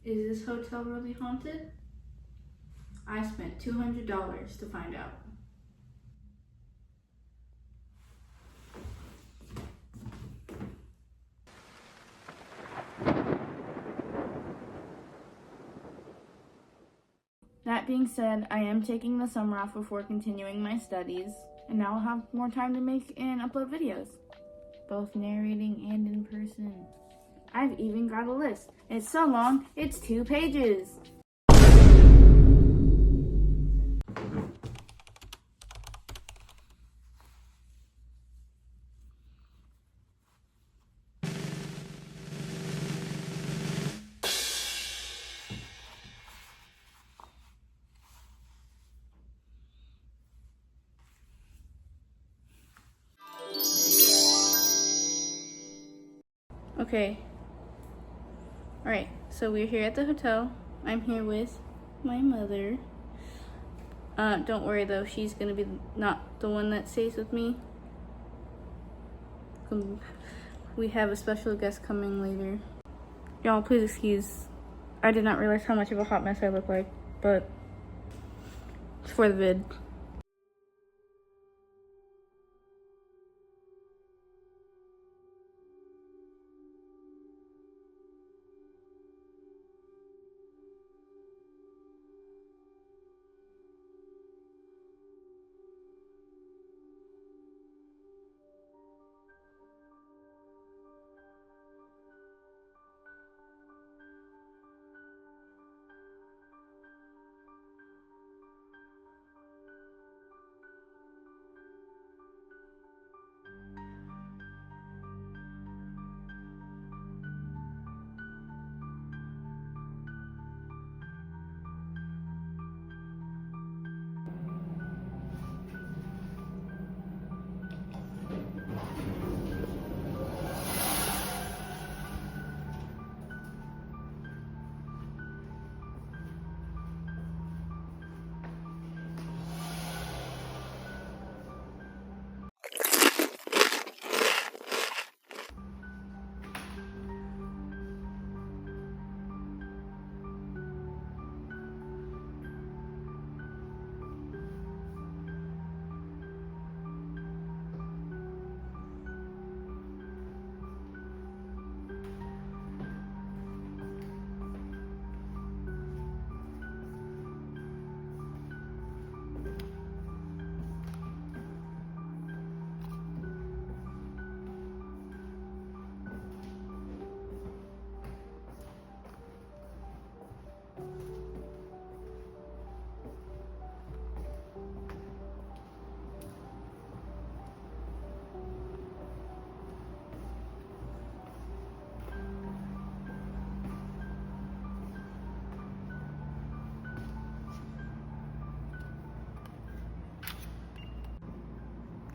Is this hotel really haunted? I spent $200 to find out. That being said, I am taking the summer off before continuing my studies, and now I'll have more time to make and upload videos, both narrating and in person. I've even got a list. It's so long, it's 2 pages. Okay. Alright, so we're here at the hotel. I'm here with my mother. Don't worry though, she's gonna be not the one that stays with me. We have a special guest coming later. Y'all, please excuse. I did not realize how much of a hot mess I look like, but it's for the vid.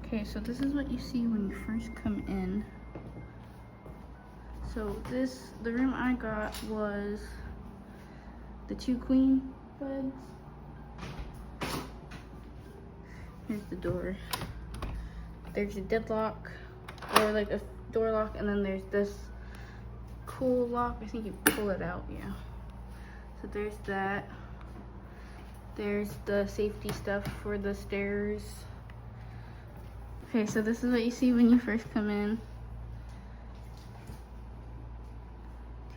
Okay, so this is what you see when you first come in. So the room I got was the 2 queen beds. Here's the door. There's a deadlock, or like a door lock, and then there's this cool lock. I think you pull it out, yeah. So there's that. There's the safety stuff for the stairs. Okay, so this is what you see when you first come in.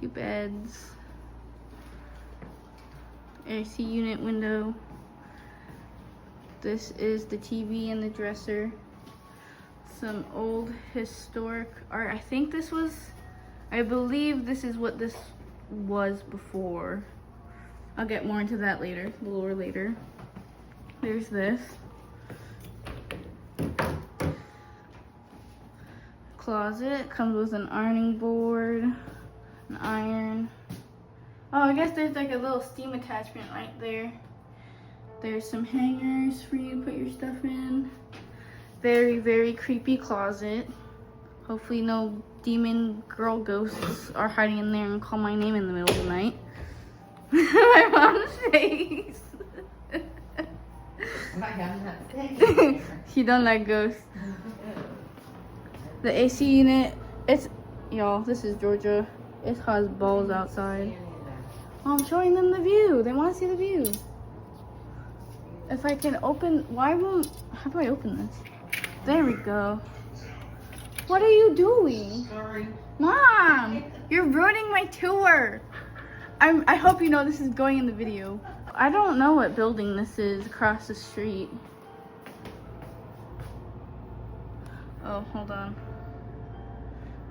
2 beds. AC unit window. This is the TV and the dresser. Some old historic art. I believe this is what this was before. I'll get more into that later, a little later. There's this. Closet comes with an ironing board, an iron. Oh, I guess there's like a little steam attachment right there. There's some hangers for you to put your stuff in. Very, very creepy closet. Hopefully no demon girl ghosts are hiding in there and call my name in the middle of the night. My mom's face. She don't like ghosts. The AC unit, y'all, this is Georgia. It has balls outside. Well, I'm showing them the view. They want to see the view. If I can open, how do I open this? There we go. What are you doing? Sorry. Mom, you're ruining my tour. I hope you know this is going in the video. I don't know what building this is across the street. Oh, hold on.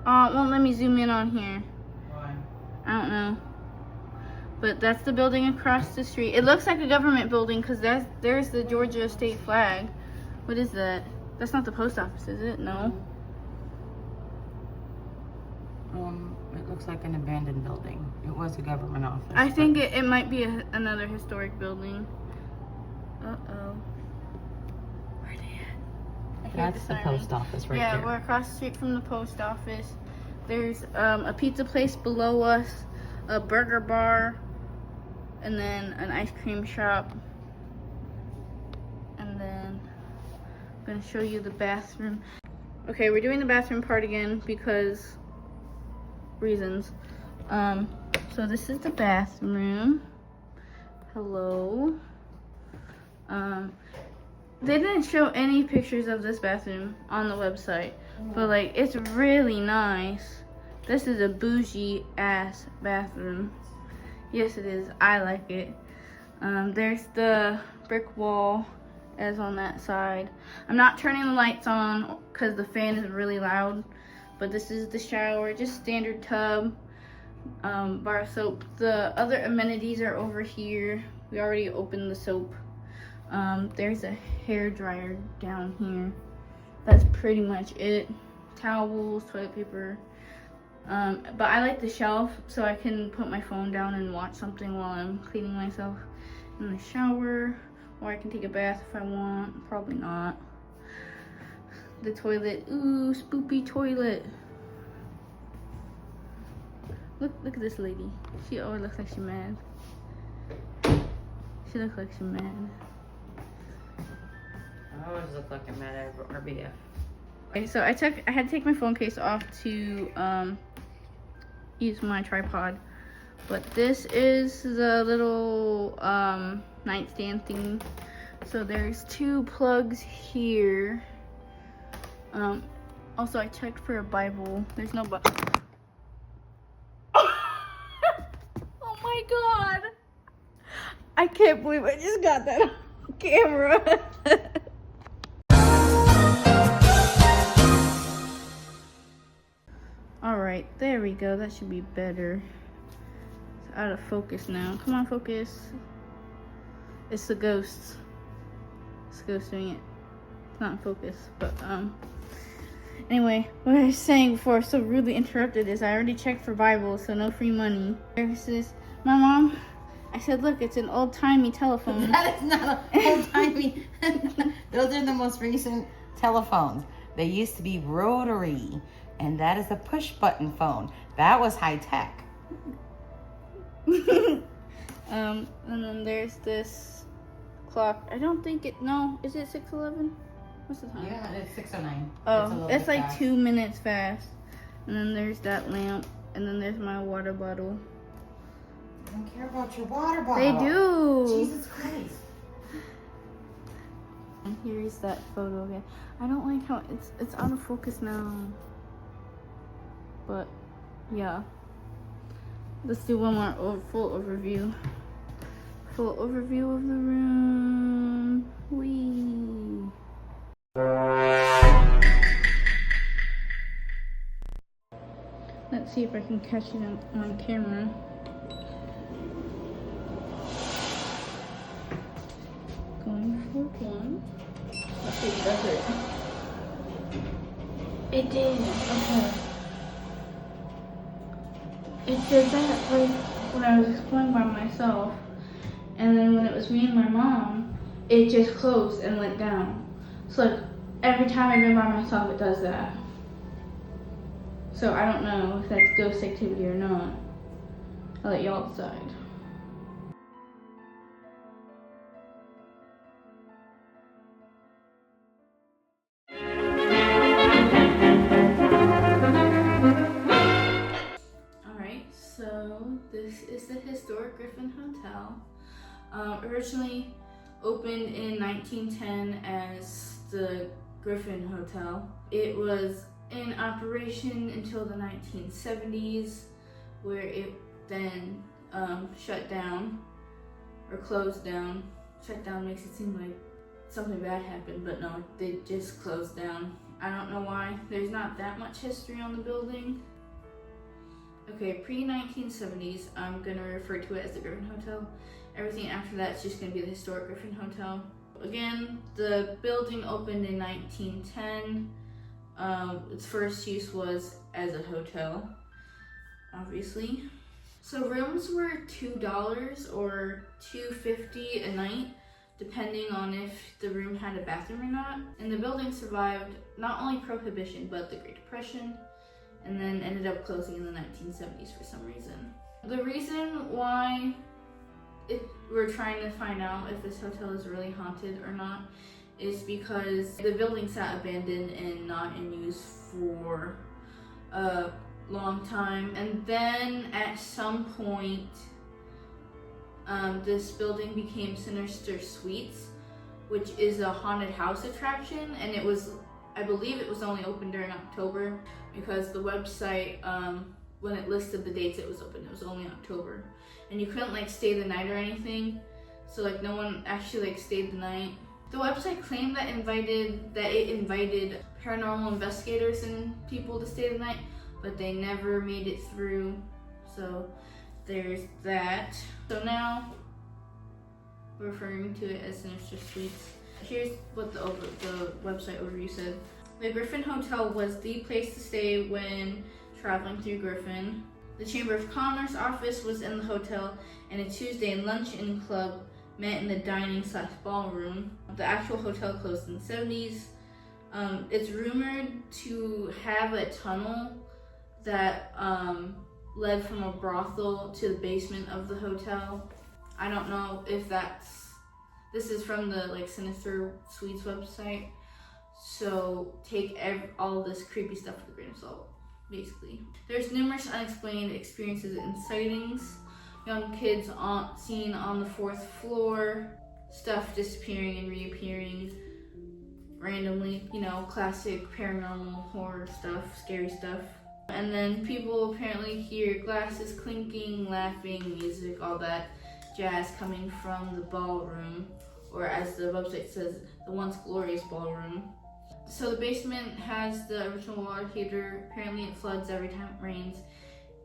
It won't let me zoom in on here. Why? I don't know. But that's the building across the street. It looks like a government building because there's the Georgia state flag. What is that? That's not the post office, is it? No. It looks like an abandoned building. It was a government office. I think it might be another historic building. Uh-oh. Where are they at? That's the post office right there. Yeah, we're across the street from the post office. There's a pizza place below us, a burger bar, and then an ice cream shop. And then I'm gonna show you the bathroom. Okay, we're doing the bathroom part again because reasons. So this is the bathroom. Hello. They didn't show any pictures of this bathroom on the website, but like it's really nice. This is a bougie ass bathroom. Yes, it is. I like it. There's the brick wall as on that side. I'm not turning the lights on because the fan is really loud. But this is the shower, just standard tub, bar soap. The other amenities are over here. We already opened the soap. There's a hair dryer down here. That's pretty much it. Towels, toilet paper. But I like the shelf so I can put my phone down and watch something while I'm cleaning myself in the shower. Or I can take a bath if I want. Probably not. The toilet, ooh, spoopy toilet. Look at this lady. She always looks like she's mad. She looks like she's mad. I always look like I'm at RBF. Okay, so I had to take my phone case off to use my tripod. But this is the little nightstand thing. So there's 2 plugs here. Also I checked for a Bible. There's no Bible. Oh my god. I can't believe I just got that on camera. Alright, there we go. That should be better. It's out of focus now. Come on, focus. It's the ghosts. It's the ghost doing it. It's not in focus, but anyway, what I was saying before I was so rudely interrupted is I already checked for Bibles, so no free money. There's this, my mom, I said, look, it's an old-timey telephone. That is not an old-timey. Those are the most recent telephones. They used to be rotary, and that is a push-button phone. That was high-tech. And then there's this clock. I don't think no, is it 6:11? What's the time? Yeah, it's 6:09. Oh, it's like fast. 2 minutes fast. And then there's that lamp. And then there's my water bottle. I don't care about your water bottle. They do. Jesus Christ. And here's that photo again. I don't like how it's out of focus now. But yeah. Let's do one more full overview. Full overview of the room. Whee. Let's see if I can catch it on camera. Going for one. Let's see if it does it. It did. Okay. It did that like when I was exploring by myself. And then when it was me and my mom, it just closed and went down. So like every time I've been by myself, it does that. So I don't know if that's ghost activity or not. I'll let y'all decide. Alright, so this is is the historic Griffin Hotel. Originally opened in 1910 as the Griffin Hotel. It was in operation until the 1970s, where it then shut down or closed down. Shut down makes it seem like something bad happened, but no, they just closed down. I don't know why. There's not that much history on the building. Okay, pre-1970s, I'm gonna refer to it as the Griffin Hotel. Everything after that is just gonna be the historic Griffin Hotel. Again, the building opened in 1910. Its first use was as a hotel, obviously. So rooms were $2 or $2.50 a night, depending on if the room had a bathroom or not. And the building survived not only Prohibition, but the Great Depression, and then ended up closing in the 1970s for some reason. The reason why we're trying to find out if this hotel is really haunted or not is because the building sat abandoned and not in use for a long time. And then at some point, this building became Sinister Suites, which is a haunted house attraction, and I believe it was only open during October, because the website, when it listed the dates it was open, it was only October. And you couldn't like stay the night or anything, so like no one actually like stayed the night. The website claimed that it invited paranormal investigators and people to stay the night, but they never made it through, so there's that. So now we're referring to it as Sinister Suites. Here's what the website overview said. The Griffin Hotel was the place to stay when traveling through Griffin. The Chamber of Commerce office was in the hotel, and a Tuesday luncheon club met in the dining/ballroom. The actual hotel closed in the 70s. It's rumored to have a tunnel that led from a brothel to the basement of the hotel. I don't know if this is from the like Sinister Suites website, so take all this creepy stuff with a grain of salt, basically. There's numerous unexplained experiences and sightings. Young kids seen on the 4th floor, stuff disappearing and reappearing randomly, classic paranormal horror stuff, scary stuff. And then people apparently hear glasses clinking, laughing, music, all that jazz coming from the ballroom, or as the website says, the once glorious ballroom. So the basement has the original water heater. Apparently it floods every time it rains,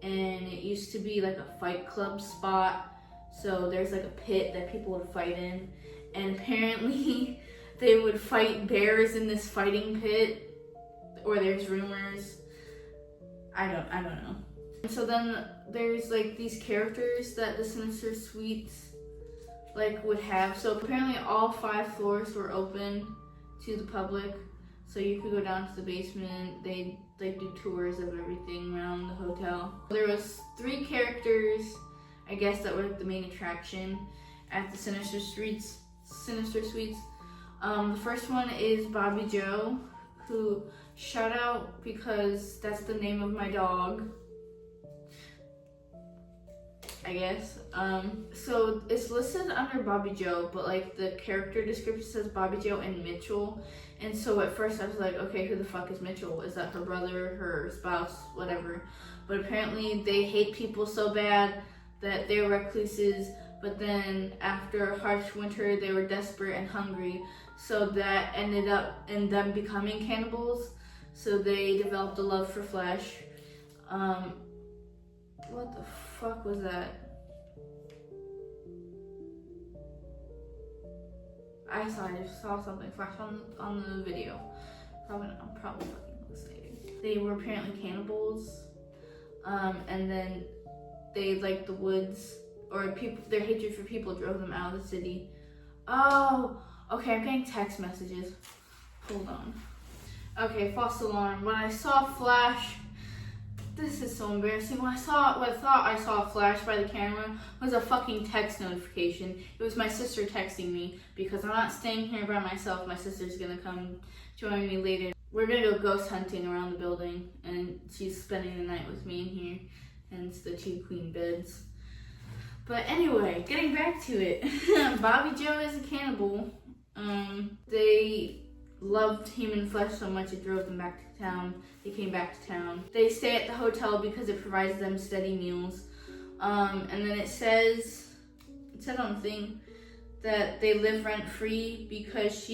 and it used to be like a fight club spot. So there's like a pit that people would fight in, and apparently they would fight bears in this fighting pit, or there's rumors. I don't know. And so then there's like these characters that the Sinister Suites like would have. So apparently all 5 floors were open to the public, so you could go down to the basement. They like do tours of everything around the hotel. There was 3 characters, I guess, that were like the main attraction at the Sinister Suites. The first one is Bobby Joe, who, shout out because that's the name of my dog, I guess. So it's listed under Bobby Joe, but like the character description says Bobby Joe and Mitchell. And so at first I was like, okay, who the fuck is Mitchell? Is that her brother, her spouse, whatever? But apparently they hate people so bad that they're recluses, but then after a harsh winter they were desperate and hungry, so that ended up in them becoming cannibals. So they developed a love for flesh. What the fuck was that? I just saw something flash on the video. I'm probably fucking hallucinating. They were apparently cannibals, and then they like the woods, or their hatred for people drove them out of the city. Oh, okay, I'm getting text messages. Hold on. Okay, false alarm. When I saw a flash, this is so embarrassing. What I thought I saw a flash by the camera was a fucking text notification. It was my sister texting me, because I'm not staying here by myself. My sister's gonna come join me later. We're gonna go ghost hunting around the building, and she's spending the night with me in here, hence the 2 queen beds. But anyway, getting back to it. Bobby Joe is a cannibal. They loved human flesh so much it drove them back to town. They came back to town. They stay at the hotel because it provides them steady meals. And then it said on the thing that they live rent free because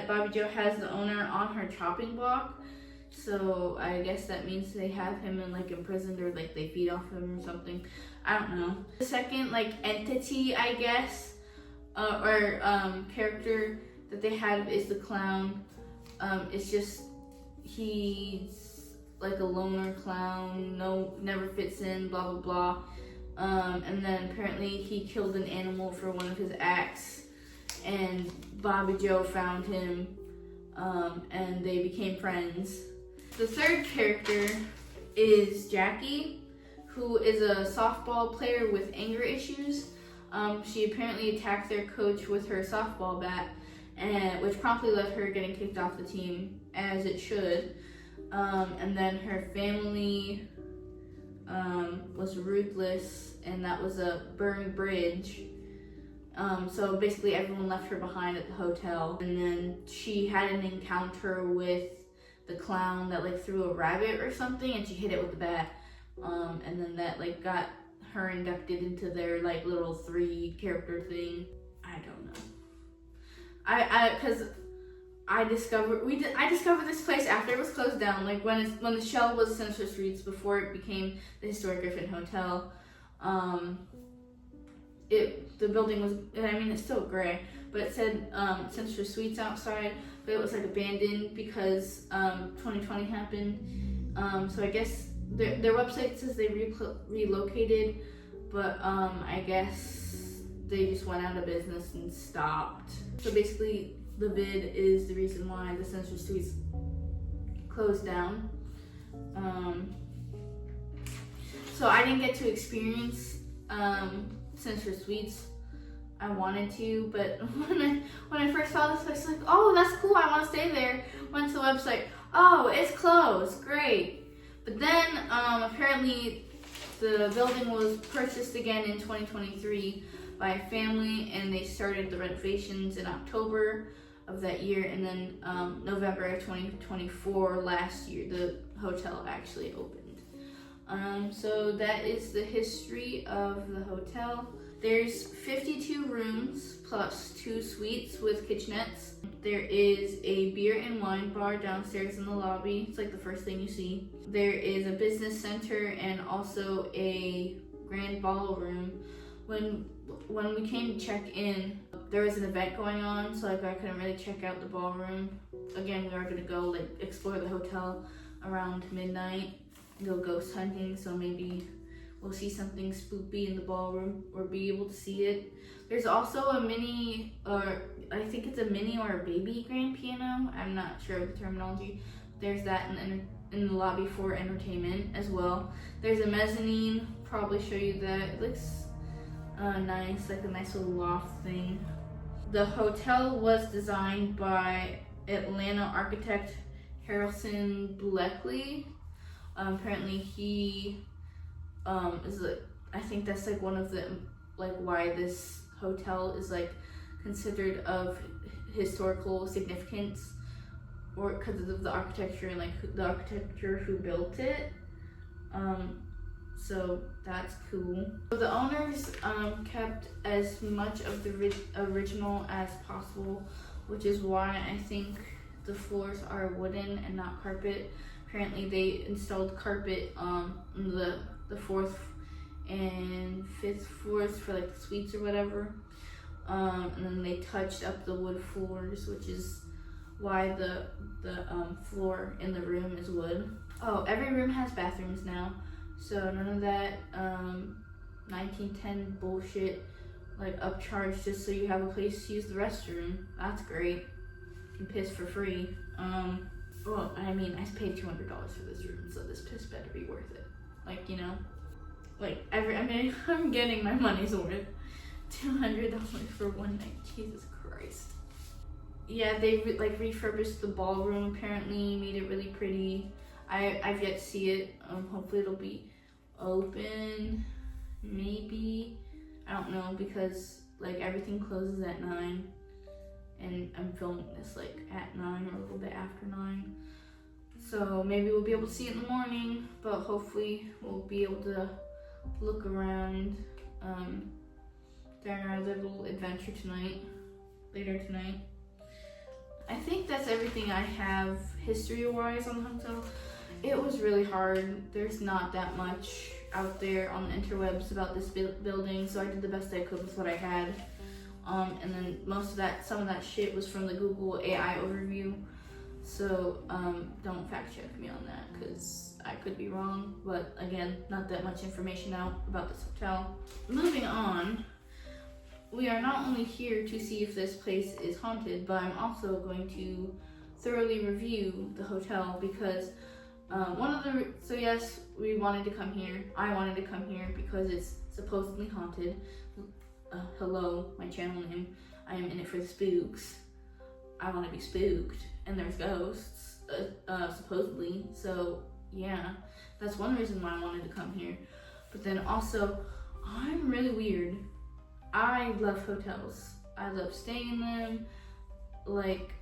Bobby Joe has the owner on her chopping block. So I guess that means they have him imprisoned, or like they feed off him or something. I don't know. The second entity, I guess, or character that they have is the clown. It's just he's like a loner clown, never fits in, blah blah blah. And then apparently he killed an animal for one of his acts, and Bobby Joe found him, and they became friends. The third character is Jackie, who is a softball player with anger issues. She apparently attacked their coach with her softball bat, which promptly led her getting kicked off the team, as it should. And then her family was ruthless, and that was a burned bridge. So basically everyone left her behind at the hotel, and then she had an encounter with the clown that threw a rabbit or something, and she hit it with the bat. And then that got her inducted into their little 3-character thing. I don't know. Because I discovered this place after it was closed down. When the shell was Sinister Streets before it became the historic Griffin Hotel. The building was, it's still gray, but it said Sinister Suites outside, but it was abandoned because 2020 happened. So I guess their website says they relocated, but I guess they just went out of business and stopped. So basically the vid is the reason why the Sinister Suites closed down. So I didn't get to experience Sinister Suites. I wanted to, but when I first saw this, I was like, oh, that's cool, I want to stay there. Went to the website, oh, it's closed, great. But then apparently the building was purchased again in 2023 by a family, and they started the renovations in October of that year, and then November of 2024 last year, the hotel actually opened. So that is the history of the hotel. There's 52 rooms plus 2 suites with kitchenettes. There is a beer and wine bar downstairs in the lobby. It's the first thing you see. There is a business center and also a grand ballroom. When we came to check in, there was an event going on, so I couldn't really check out the ballroom. Again, we are gonna go explore the hotel around midnight, go ghost hunting, so maybe we'll see something spoopy in the ballroom or be able to see it. There's also a mini, or I think it's a mini or a baby grand piano. I'm not sure of the terminology. There's that in the lobby for entertainment as well. There's a mezzanine, probably show you that. It looks nice, a nice little loft thing. The hotel was designed by Atlanta architect Harrison Bleckley. Apparently he is I think that's one of the why this hotel is considered of historical significance, or because of the architecture and the architecture who built it. So that's cool. So the owners kept as much of the original as possible, which is why I think the floors are wooden and not carpet. Apparently they installed carpet in the 4th and 5th floors for the suites or whatever. And then they touched up the wood floors, which is why the floor in the room is wood. Oh, every room has bathrooms now, so none of that 1910 bullshit upcharge just so you have a place to use the restroom. That's great. You can piss for free. Well, I paid $200 for this room, so this piss better be worth it. I'm getting my money's worth. $200 for one night. Jesus Christ. Yeah, they refurbished the ballroom. Apparently, made it really pretty. I've yet to see it. Hopefully, it'll be open. Maybe I don't know, because like everything closes at 9 and I'm filming this like at 9 or a little bit after 9. So maybe we'll be able to see it in the morning, but hopefully we'll be able to look around during our little adventure later tonight. I think that's everything I have history-wise on the hotel. It was really hard. There's not that much out there on the interwebs about this building, so I did the best I could with what I had. And then some of that shit was from the Google AI overview. So don't fact check me on that, because I could be wrong. But again, not that much information out about this hotel. Moving on, we are not only here to see if this place is haunted, but I'm also going to thoroughly review the hotel, because so yes, we wanted to come here. I wanted to come here because it's supposedly haunted. Hello, my channel name. I am in it for the spooks. I want to be spooked, and there's ghosts, supposedly. So yeah, that's one reason why I wanted to come here. But then also, I'm really weird. I love hotels. I love staying in them. Like,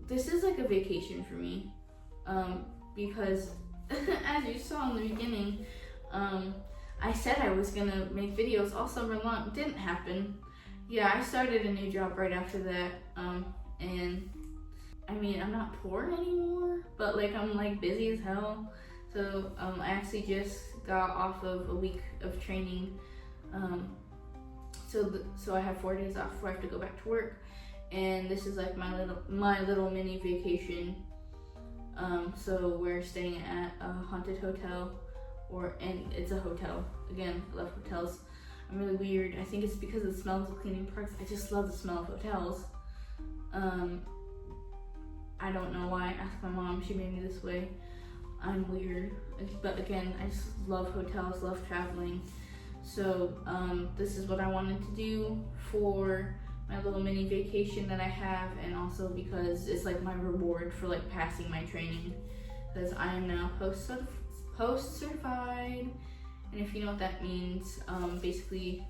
this is like a vacation for me. Because as you saw in the beginning, I said I was gonna make videos all summer long. It didn't happen. Yeah, I started a new job right after that. And I mean, I'm not poor anymore, but like I'm like busy as hell. So I actually just got off of a week of training. So I have 4 days off before I have to go back to work, and this is like my little mini vacation. So we're staying at a haunted hotel, and it's a hotel. Again, I love hotels. I'm really weird. I think it's because of the smell of the cleaning parts. I just love the smell of hotels. I don't know why. Ask my mom. She made me this way. I'm weird, but again, I just love hotels. Love traveling. So this is what I wanted to do for my little mini vacation that I have, and also because it's like my reward for like passing my training, because I am now post certified. And if you know what that means, basically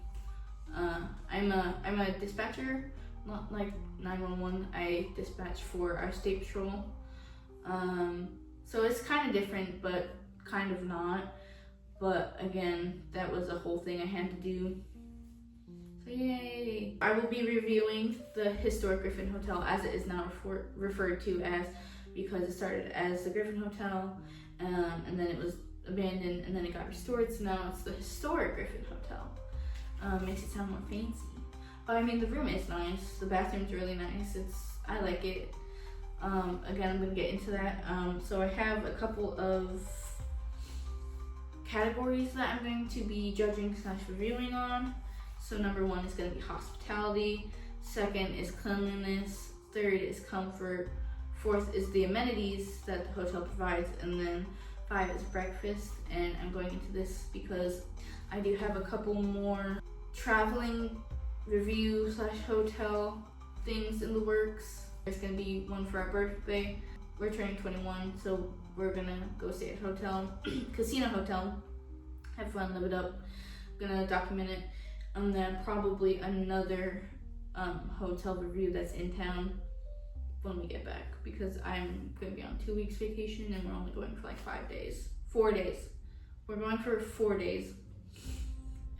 I'm a dispatcher, not like 911. I dispatch for our state patrol, so it's kind of different but kind of not. But again, that was a whole thing I had to do. So yay! I will be reviewing the historic Griffin Hotel, as it is now referred to as, because it started as the Griffin Hotel, and then it was abandoned, and then it got restored, so now it's the historic Griffin Hotel. Makes it sound more fancy. But I mean, the room is nice. The bathroom's really nice. I like it. Again, I'm gonna get into that. So I have a couple of categories that I'm going to be judging / reviewing on. So number 1 is going to be hospitality. 2nd is cleanliness. 3rd is comfort. 4th is the amenities that the hotel provides. And then 5 is breakfast. And I'm going into this because I do have a couple more traveling review / hotel things in the works. There's going to be one for our birthday. We're turning 21, so we're gonna go stay at a hotel, casino hotel, have fun, live it up. I'm gonna document it, and then probably another hotel review that's in town when we get back, because I'm gonna be on 2 weeks vacation and we're only going for like 4 days. We're going for 4 days,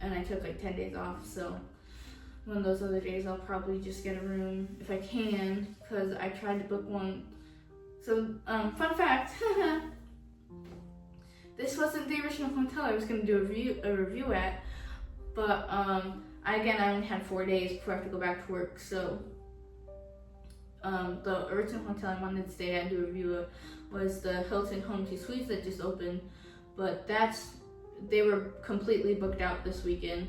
and I took like 10 days off, so one of those other days I'll probably just get a room if I can, because I tried to book one. So, fun fact, this wasn't the original hotel I was going to do a review at, but I only had 4 days before I have to go back to work, so the original hotel I wanted to stay at and do a review of was the Hilton Home 2 Suites that just opened, but they were completely booked out this weekend.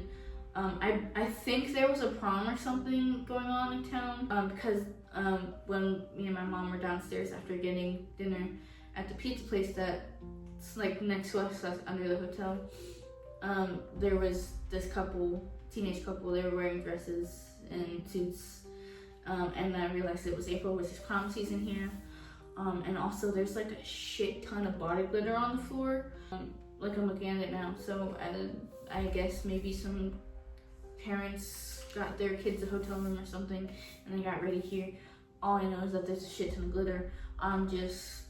I think there was a prom or something going on in town, because when me and my mom were downstairs after getting dinner at the pizza place that's like next to us, that's under the hotel, there was this teenage couple, they were wearing dresses and suits, and I realized it was April, which is prom season here, and also there's like a shit ton of body glitter on the floor, like I'm looking at it now, so I guess maybe some parents got their kids a hotel room or something and they got ready here. All I know is that there's a shit ton of glitter. I'm just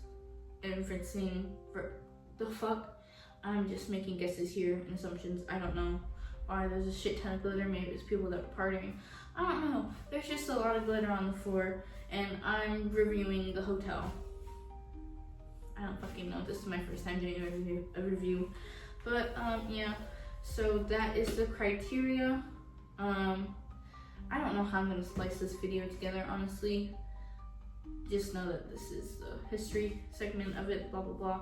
inferencing for the fuck. I'm just making guesses here and assumptions. I don't know why there's a shit ton of glitter. Maybe it's people that were partying. I don't know. There's just a lot of glitter on the floor and I'm reviewing the hotel. I don't fucking know. This is my first time doing a review. But yeah, so that is the criteria. I don't know how I'm gonna splice this video together, honestly. Just know that this is the history segment of it, blah blah blah.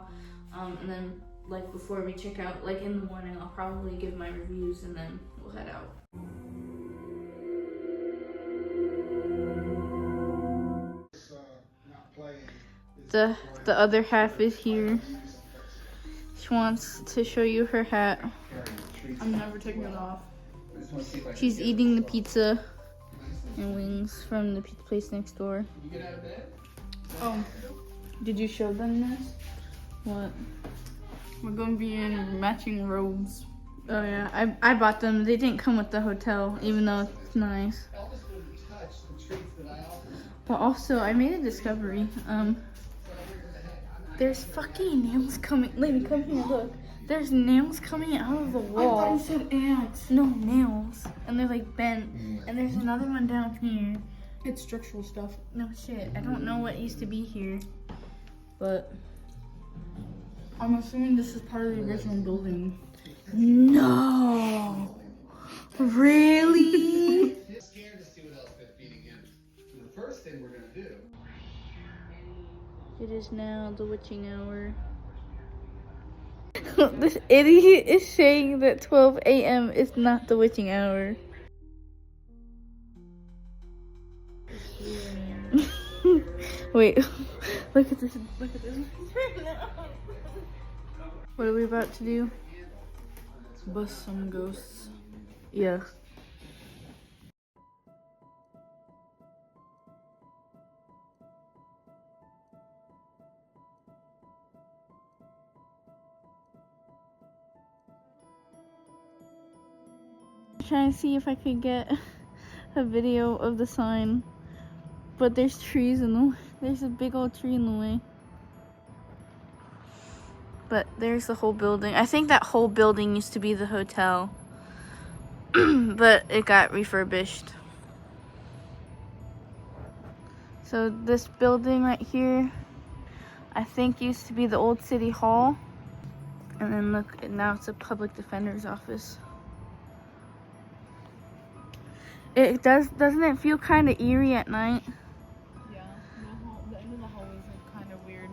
And then like before we check out, like in the morning, I'll probably give my reviews and then we'll head out. The other half is here. She wants to show you her hat. I'm never taking it off. She's eating the pizza and wings from the pizza place next door. Oh, did you show them this? What? We're going to be in matching robes. Oh yeah, I bought them. They didn't come with the hotel, even though it's nice. But also, I made a discovery. There's fucking nails coming. Lady, come here, look. There's nails coming out of the wall. I thought you said ants. No, nails. And they're like bent. And there's another one down here. It's structural stuff. No shit. I don't know what used to be here. But I'm assuming this is part of the original building. no. Really? Scared to see what else they're feeding him. So the first thing we're gonna do. It is now the witching hour. This idiot is saying that 12 a.m. is not the witching hour. Wait, look at this. Look at this. What are we about to do? Bust some ghosts. Yeah. Trying to see if I could get a video of the sign, but there's trees in the way. There's a big old tree in the way. But there's the whole building. I think that whole building used to be the hotel, but it got refurbished. So this building right here, I think used to be the old city hall, and then look, now it's a public defender's office. It doesn't it feel kind of eerie at night? Yeah, the end of the hallways are kind of weird.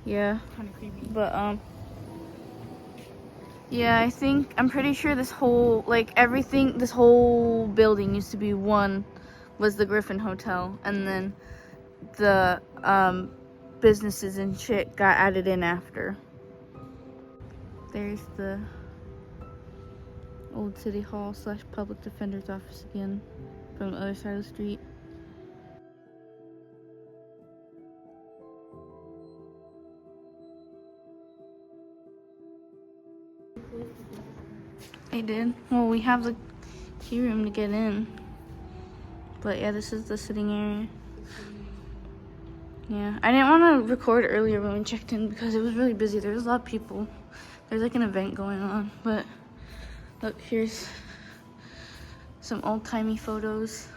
Yeah. Kind of creepy. But yeah, I'm pretty sure this whole, like everything, this whole building used to be was the Griffin Hotel, and then the businesses and shit got added in after. There's the old city hall / public defender's office again from the other side of the street. They did. Well, we have the key room to get in. But yeah, this is the sitting area. Yeah, I didn't want to record earlier when we checked in because it was really busy. There was a lot of people. There's like an event going on. But look, here's some old-timey photos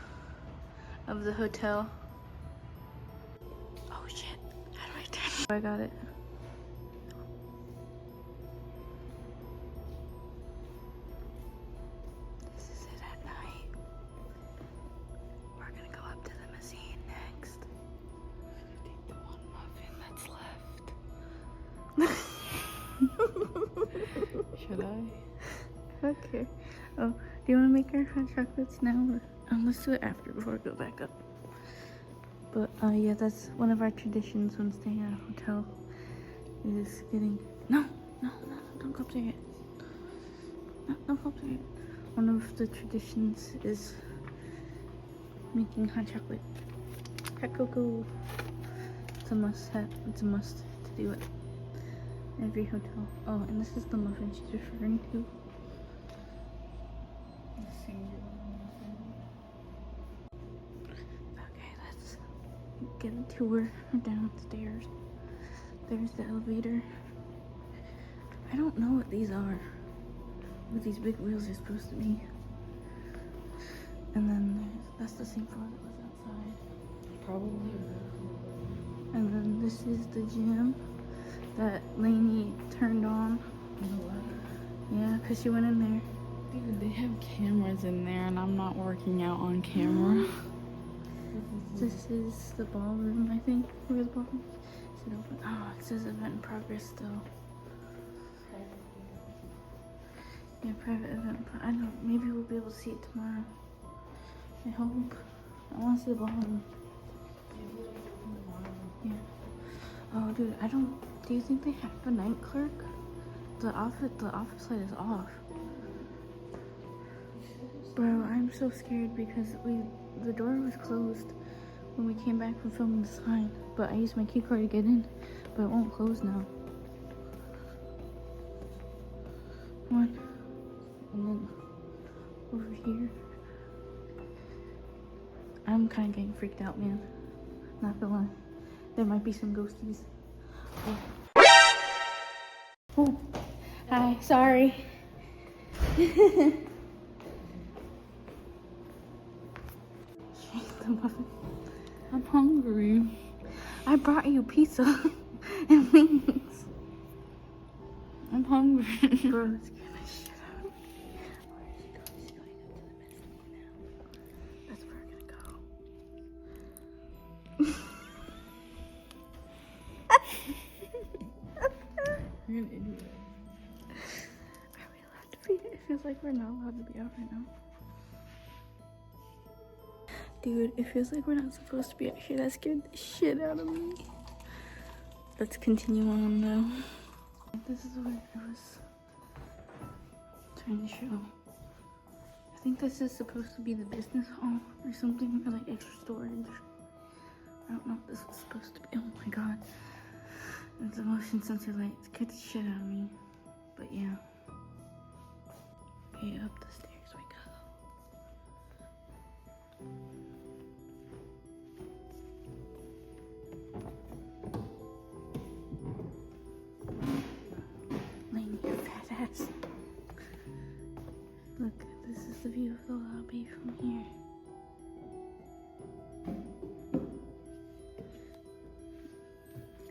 of the hotel. Oh shit, how do I turn? I got it. This is it at night. We're gonna go up to the mezzanine next. Take the one muffin that's left. Should I? Okay. Oh, do you want to make our hot chocolates now? Or let's do it after before we go back up. But yeah, that's one of our traditions when staying at a hotel. Is getting no, don't go up there yet. No, don't go up there yet. One of the traditions is making hot chocolate. Hot cocoa. It's a must have. It's a must to do it. Every hotel. Oh, and this is the muffin she's referring to. get a tour downstairs. There's the elevator. I don't know what these are. What these big wheels are supposed to be. And then that's the same floor that was outside. Probably. And then this is the gym that Lainey turned on. Yeah, because she went in there. Dude, they have cameras in there and I'm not working out on camera. This is the ballroom, I think. Where's the ballroom? Is it open? Oh, it says event in progress still. Yeah, private event. I don't know. Maybe we'll be able to see it tomorrow. I hope. I want to see the ballroom. Yeah. Oh, dude, I don't. Do you think they have a night clerk? The office light is off. Bro, I'm so scared because the door was closed when we came back from filming the sign. But I used my key card to get in, but it won't close now. What? And then over here. I'm kind of getting freaked out, man. Not gonna lie. There might be some ghosties. Oh. Hi, sorry. I'm hungry. I brought you pizza and wings. I'm hungry. Bro, let's get my shit out. Where is she going? She's going up to the mezzanine now. That's where we're gonna go. You're an idiot. Are we allowed to be? It feels like we're not allowed to be out right now. Dude, it feels like we're not supposed to be out here. That scared the shit out of me. Let's continue on though. This is what I was trying to show. I think this is supposed to be the business hall or something, or like extra storage. I don't know what this was supposed to be. Oh my god. It's a motion sensor light. It scared the shit out of me. But yeah. Okay, up the stairs we go. Lainey, your fat ass. Look, this is the view of the lobby from here.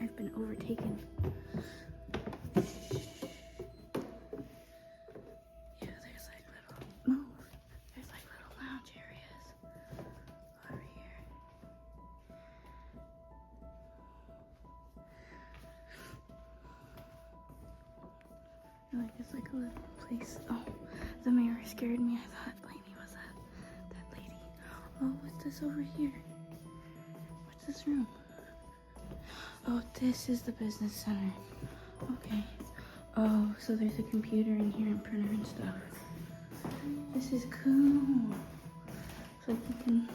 I've been overtaken. Yeah, there's like little there's like little lounge areas over here. Like it's like a little place. Oh, the mirror scared me. I thought Lainey was that lady. Oh, what's this over here? What's this room? Oh, this is the business center. Okay. Oh, so there's a computer in here and printer and stuff. This is cool. It's like you can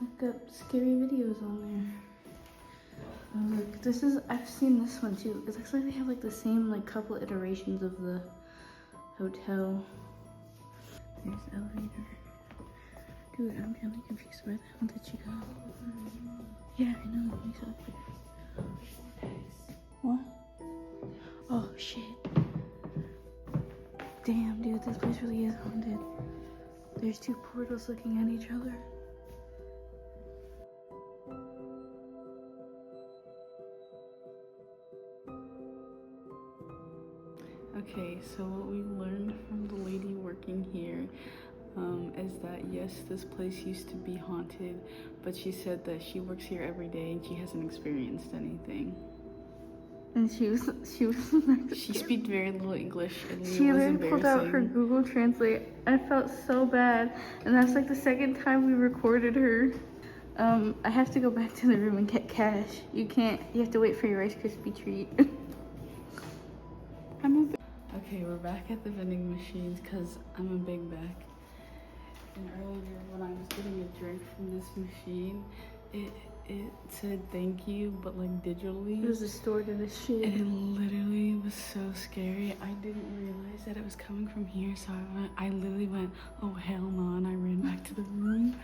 look up scary videos on there. Oh, look, this is, I've seen this one too. It looks like they have like the same like couple iterations of the hotel. There's the elevator. Dude, I'm really confused. Where the hell did she go? Yeah, I know. Exactly. What? Oh, shit. Damn, dude, this place really is haunted. There's two portals looking at each other. Okay, so what we learned from the lady working here is that yes, this place used to be haunted, but she said that she works here every day and she hasn't experienced anything. And she was She speaks very little English, and she it was then pulled out her embarrassing. Google Translate. I felt so bad, and that's like the second time we recorded her. I have to go back to the room and get cash. You have to wait for your Rice Krispie treat. Okay, we're back at the vending machines because I'm a big back. And earlier when I was getting a drink from this machine, it said thank you, but like digitally. It was distorted as shit. And it literally was so scary. I didn't realize that it was coming from here, so I literally went, oh hell no, and I ran back to the room.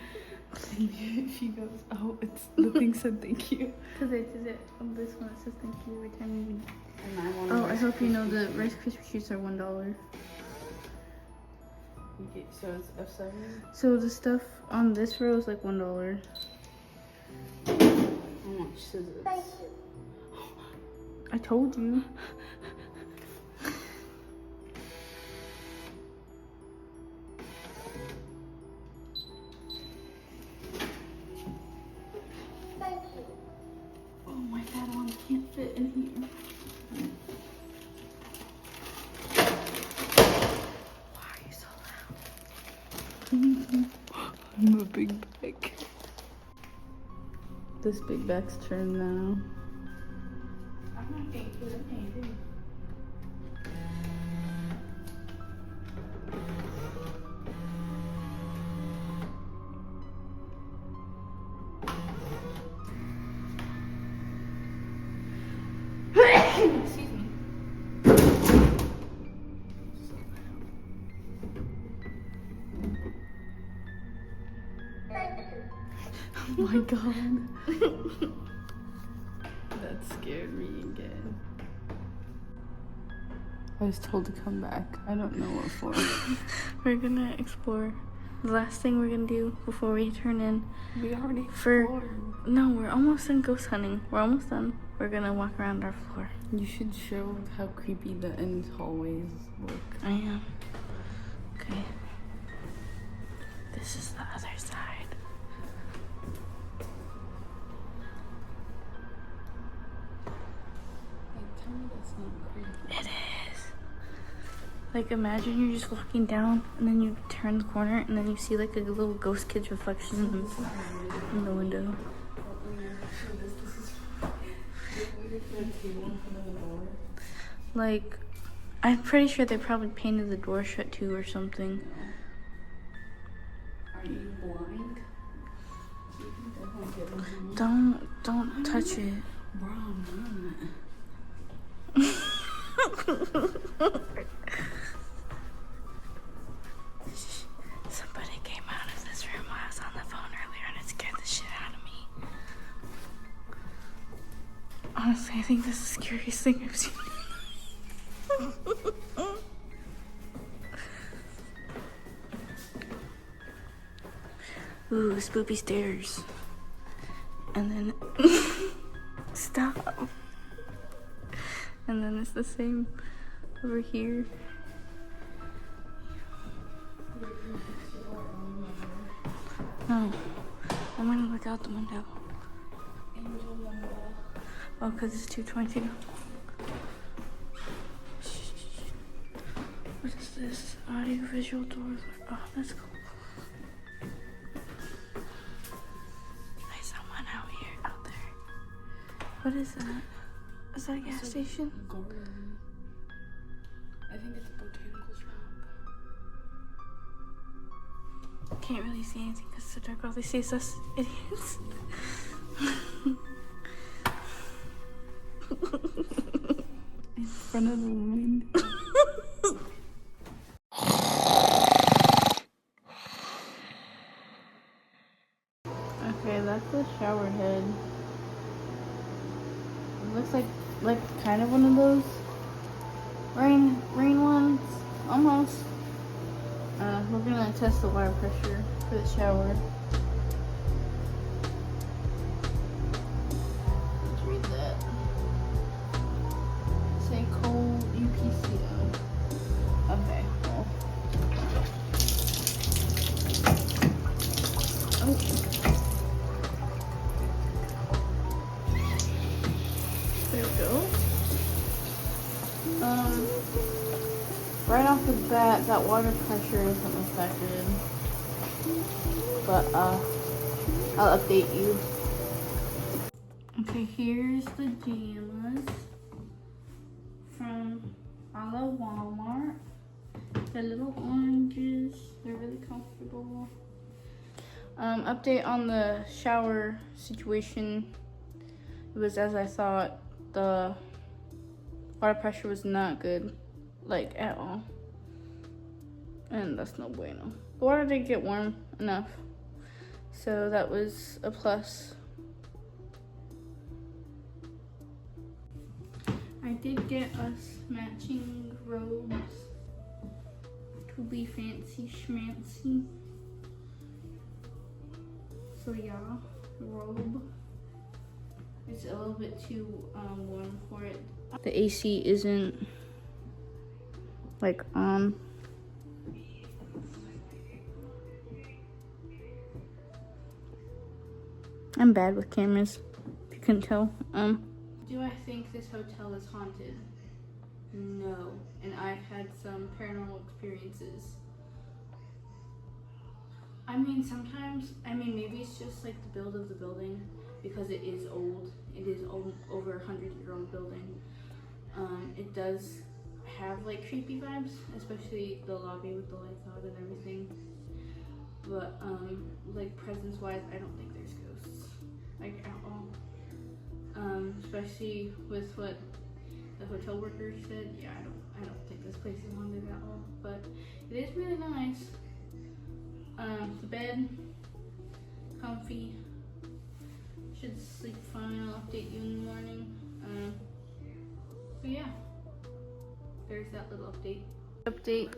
She goes, oh, it's the thing said thank you. Cause on this one it says thank you every time you. And I want Oh, I hope you know the Rice Krispie treats are $1. So it's F7? So the stuff on this row is like $1. How much is it? I told you. Oh my god, one can't fit in here. Why are you so I'm a big bag. This big bag's turn now. I'm not getting food in here, dude. Excuse me. Oh my god. That scared me again. I was told to come back. I don't know what for. We're gonna explore. The last thing we're gonna do before we turn in. We already For explored. no, we're almost done ghost hunting. We're almost done. We're gonna walk around our floor. You should show how creepy the end hallways look. I am. Okay. This is the other side. Like, tell me that's not creepy. It is. Like, imagine you're just walking down and then you turn the corner and then you see like a little ghost kid's reflection in the window. Like, I'm pretty sure they probably painted the door shut too or something. Are you blind? You can definitely get in. Don't touch it. Bro, I'm not. Somebody came out of this room while I was on the phone earlier and it scared the shit out of me. Honestly, I think this is the scariest thing I've seen. Ooh, spoopy stairs. And then stop. And then it's the same over here. No, I'm gonna look out the window. Oh, because it's 2:22. What is this? Audio visual doors. Oh, that's cool. There's someone out there. What is that? Is that a gas station? Garden. I think it's a botanical shop. Can't really see anything because it's so dark. All they see is us idiots. In front of the wind. Okay, that's the shower head. It looks like kind of one of those rain ones, almost. We're gonna test the water pressure for the shower. Let's read that. Say cold UPCO. Okay, well. Oh. There we go. Right off the bat, that water pressure doesn't look that good. But I'll update you. Okay, here's the pajamas from a la Walmart. They're little oranges. They're really comfortable. Update on the shower situation. It was as I thought. The water pressure was not good, like at all. And that's no bueno. The water did get warm enough. So that was a plus. I did get us matching robes to be fancy schmancy. So yeah, robe. It's a little bit too warm for it. The AC isn't like on. I'm bad with cameras, if you couldn't tell. Do I think this hotel is haunted? No, and I've had some paranormal experiences. I mean, sometimes, maybe it's just like the build of the building, because it is old. It is over 100-year-old building. It does have like creepy vibes, especially the lobby with the lights out and everything. But like presence-wise, I don't think there's ghosts, like at all. Especially with what the hotel worker said. Yeah, I don't think this place is haunted at all. But it is really nice. The bed, comfy. Should sleep fine. I'll update you in the morning. But yeah, there's that little update. Update.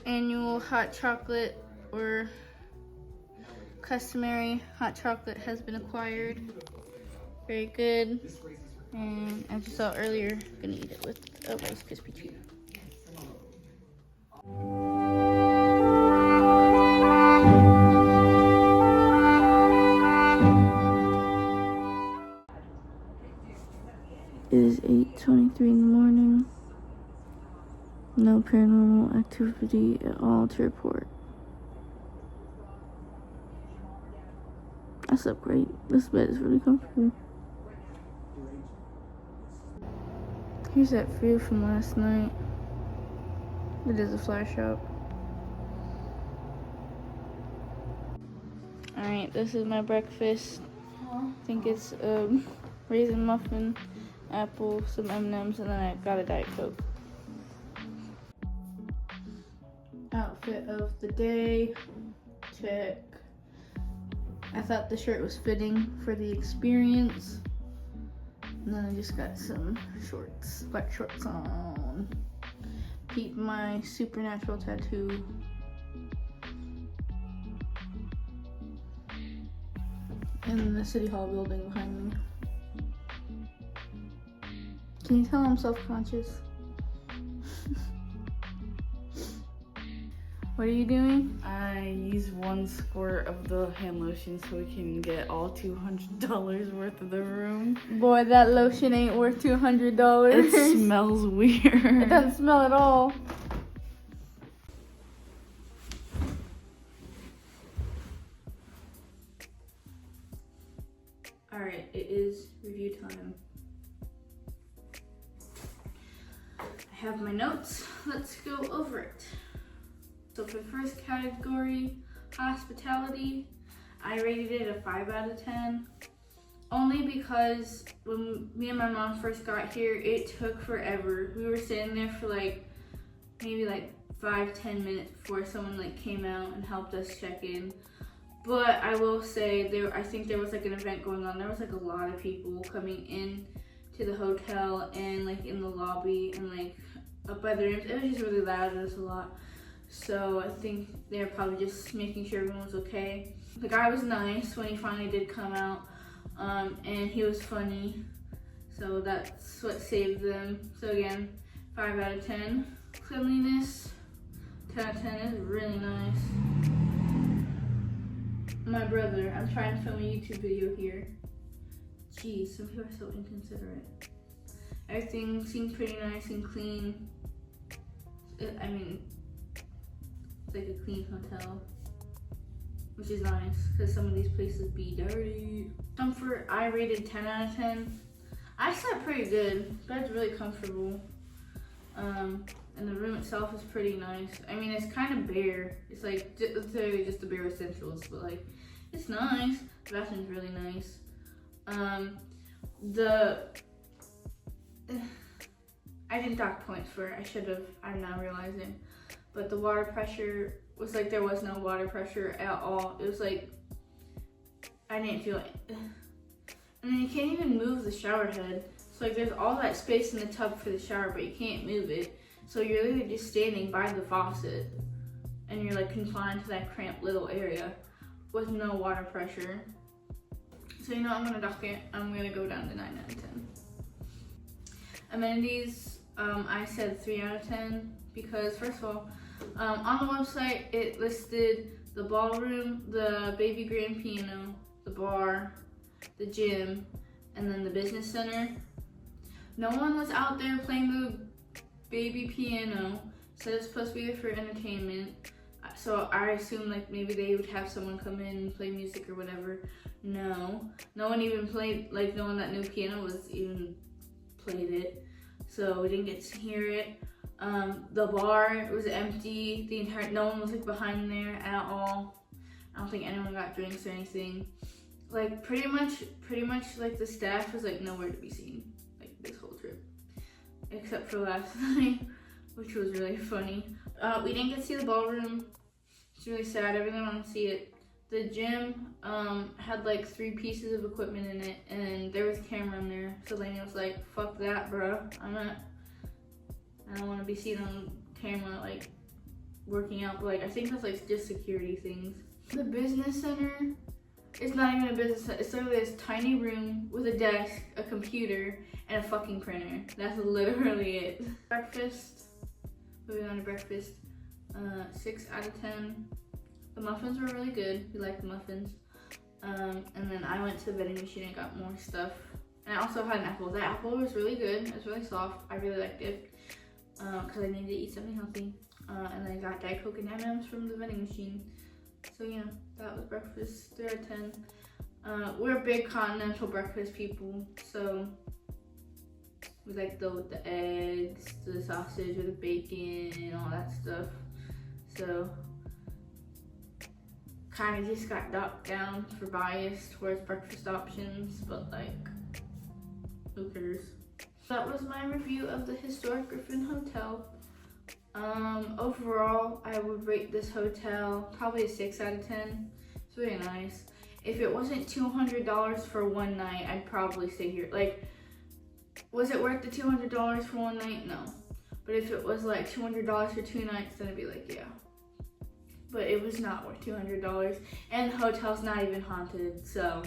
Annual hot chocolate or customary hot chocolate has been acquired. Very good. And as you saw earlier, I'm gonna eat it with a Rice Krispie treat. It is 8:23 in the morning. No paranormal activity at all to report. I slept great. This bed is really comfortable. Here's that view from last night. It is a flash shop. Alright, this is my breakfast. I think it's raisin muffin, apple, some M&Ms, and then I got a Diet Coke. Outfit of the day. Check. I thought the shirt was fitting for the experience. And then I just got some shorts, black shorts on. Keep my supernatural tattoo. In the City Hall building behind me. Can you tell I'm self-conscious? What are you doing? I use 1 squirt of the hand lotion so we can get all $200 worth of the room. Boy, that lotion ain't worth $200. It smells weird. It doesn't smell at all. Alright, it is review time. I have my notes. Let's go over it. So for the first category, hospitality, I rated it a 5 out of 10. Only because when me and my mom first got here, it took forever. We were sitting there for maybe 5-10 minutes before someone came out and helped us check in. But I will say I think there was an event going on. There was a lot of people coming in to the hotel and in the lobby and up by the rooms. It was just really loud. It was a lot. So I think they're probably just making sure everyone was okay. The guy was nice when he finally did come out, and he was funny. So that's what saved them. So again, 5 out of 10. Cleanliness, 10 out of 10 is really nice. My brother, I'm trying to film a YouTube video here. Jeez, some people are so inconsiderate. Everything seemed pretty nice and clean. It's like a clean hotel, which is nice because some of these places be dirty. Comfort, I rated 10 out of 10. I slept pretty good. Bed's really comfortable. And the room itself is pretty nice. It's kind of bare. It's literally just the bare essentials, but it's nice. The bathroom's really nice. I didn't dock points for it. I should have. I'm now realizing. but the water pressure was like there was no water pressure at all. It was like I didn't feel it. And then you can't even move the shower head. So like there's all that space in the tub for the shower, but you can't move it. So you're literally just standing by the faucet and you're like confined to that cramped little area with no water pressure. So you know I'm gonna dock it. I'm gonna go down to 9 out of 10. Amenities, I said 3 out of 10 because first of all, on the website it listed the ballroom, the baby grand piano, the bar, the gym, and then the business center. No one was out there playing the baby piano, so it's supposed to be there for entertainment. So I assumed like maybe they would have someone come in and play music or whatever. No one even played, like no one that knew piano was even played it. So we didn't get to hear it. The bar was empty. No one was like behind there at all. I don't think anyone got drinks or anything. Like pretty much like the staff was like nowhere to be seen, like this whole trip. Except for last night, which was really funny. We didn't get to see the ballroom. It's really sad, I really want to see it. The gym had like 3 pieces of equipment in it and there was a camera in there. So Lainey was like, fuck that, bro. I don't want to be seen on camera like working out, but like I think that's like just security things. The business center, it's not even a business center. It's literally this tiny room with a desk, a computer, and a fucking printer. That's literally it. Breakfast, moving on to breakfast, 6 out of 10. The muffins were really good. We liked the muffins. And then I went to the vending machine and got more stuff. And I also had an apple. That apple was really good. It was really soft. I really liked it because I needed to eat something healthy. And then I got Diet Coke and M&M's from the vending machine. So yeah, that was breakfast, 3 out of 10. We're big continental breakfast people, so we like the eggs, the sausage with the bacon and all that stuff. So kind of just got knocked down for bias towards breakfast options, but like, who cares? That was my review of the historic Griffin Hotel. Overall, I would rate this hotel probably a 6 out of 10. It's really nice. If it wasn't $200 for one night, I'd probably stay here. Like, was it worth the $200 for one night? No. But if it was like $200 for 2 nights, then I'd be like, yeah. But it was not worth $200. And the hotel's not even haunted, so